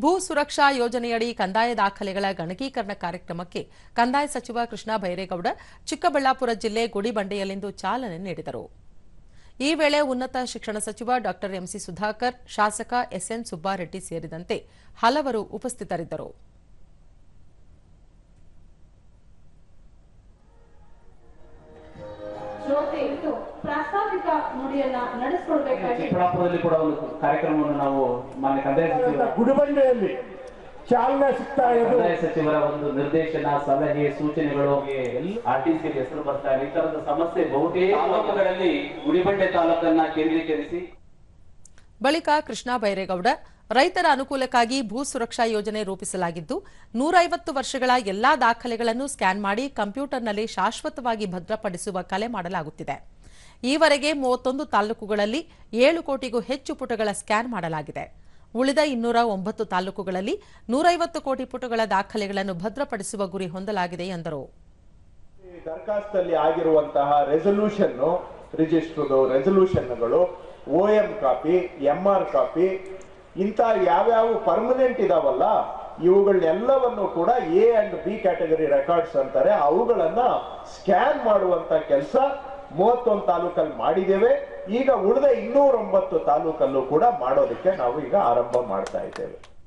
ಭೂ ಸುರಕ್ಷಾ ಯೋಜನೆಯಡಿ ಕಂದಾಯ ದಾಖಲೆಗಳ ಗಣಕೀಕರಣ ಕಾರ್ಯಕ್ರಮಕ್ಕೆ ಕಂದಾಯ ಸಚಿವ ಕೃಷ್ಣ ಬೈರೇಗೌಡ ಚಿಕ್ಕಬಳ್ಳಾಪುರ ಜಿಲ್ಲೆ ಗುಡಿಬಂಡೆಯಲ್ಲಿಂದು ಚಾಲನೆ ನೀಡಿದರು. ಈ ವೇಳೆ ಉನ್ನತ ಶಿಕ್ಷಣ ಸಚಿವ ಡಾ ಎಂಸಿ ಸುಧಾಕರ್, ಶಾಸಕ ಎಸ್ಎನ್ ಸುಬ್ಬಾರೆಡ್ಡಿ ಸೇರಿದಂತೆ ಹಲವರು ಉಪಸ್ಥಿತರಿದ್ದರು. ಪ್ರಾಸ್ತಾವಿಕ ನುಡಿಯನ್ನ ನಡೆಸಿಕೊಳ್ಳಬೇಕಾಗಿ ಚಿಕ್ಕಬಳ್ಳಾಪುರದಲ್ಲಿ ಕೂಡ ಒಂದು ಕಾರ್ಯಕ್ರಮವನ್ನು ನಾವು ಮಾನ್ಯ ಕಂದಾಯ ಸಚಿವರ ಗುಡಿಬಂಡೆಯಲ್ಲಿ ಚಾಲನೆ ಸಿಗ್ತಾ ಇದೆ. ಕಂದಾಯ ಸಚಿವರ ಒಂದು ನಿರ್ದೇಶನ, ಸಲಹೆ, ಸೂಚನೆಗಳು ಆರ್ಟಿಸಿ ಹೆಸರು ಬರ್ತಾ ಇದೆ. ಈ ತರದ ಸಮಸ್ಯೆ ಬಹುತೇಕ ತಾಲೂಕುಗಳಲ್ಲಿ ಗುಡಿಬಂಡೆ ತಾಲೂಕನ್ನ ಕೇಂದ್ರೀಕರಿಸಿ. ಬಳಿಕ ಕೃಷ್ಣ ಬೈರೇಗೌಡ, ರೈತರ ಅನುಕೂಲಕ್ಕಾಗಿ ಭೂ ಸುರಕ್ಷಾ ಯೋಜನೆ ರೂಪಿಸಲಾಗಿದ್ದು 150 ವರ್ಷಗಳ ಎಲ್ಲಾ ದಾಖಲೆಗಳನ್ನು ಸ್ಕ್ಯಾನ್ ಮಾಡಿ ಕಂಪ್ಯೂಟರ್ನಲ್ಲಿ ಶಾಶ್ವತವಾಗಿ ಭದ್ರಪಡಿಸುವ ಕಲೆ ಮಾಡಲಾಗುತ್ತಿದೆ. ಈವರೆಗೆ 31 ತಾಲೂಕುಗಳಲ್ಲಿ 7 ಕೋಟಿಗೂ ಹೆಚ್ಚು ಪುಟಗಳ ಸ್ಕ್ಯಾನ್ ಮಾಡಲಾಗಿದೆ. ಉಳಿದ 209 ತಾಲೂಕುಗಳಲ್ಲಿ 150 ಕೋಟಿ ಪುಟಗಳ ದಾಖಲೆಗಳನ್ನು ಭದ್ರಪಡಿಸುವ ಗುರಿ ಹೊಂದಲಾಗಿದೆ ಎಂದರು. ದರಖಾಸ್ತಲ್ಲಿ ಆಗಿರುವಂತಹ ರೆಸಲ್ಯೂಷನ್, ರಿಜಿಸ್ಟರ್ದು ರೆಸಲ್ಯೂಷನ್ಗಳು, OM ಕಾಪಿ, MR ಕಾಪಿ, ಇಂಥ ಯಾವ್ಯಾವ ಪರ್ಮನೆಂಟ್ ಇದಾವಲ್ಲ ಇವುಗಳನ್ನೆಲ್ಲವನ್ನು ಕೂಡ A and B category records ಅಂತಾರೆ. ಅವುಗಳನ್ನ ಸ್ಕ್ಯಾನ್ ಮಾಡುವಂತ ಕೆಲಸ 31 ತಾಲೂಕಲ್ಲಿ ಮಾಡಿದ್ದೇವೆ. ಈಗ ಉಳಿದ 209 ತಾಲೂಕಲ್ಲೂ ಕೂಡ ಮಾಡೋದಕ್ಕೆ ನಾವು ಈಗ ಆರಂಭ ಮಾಡ್ತಾ ಇದ್ದೇವೆ.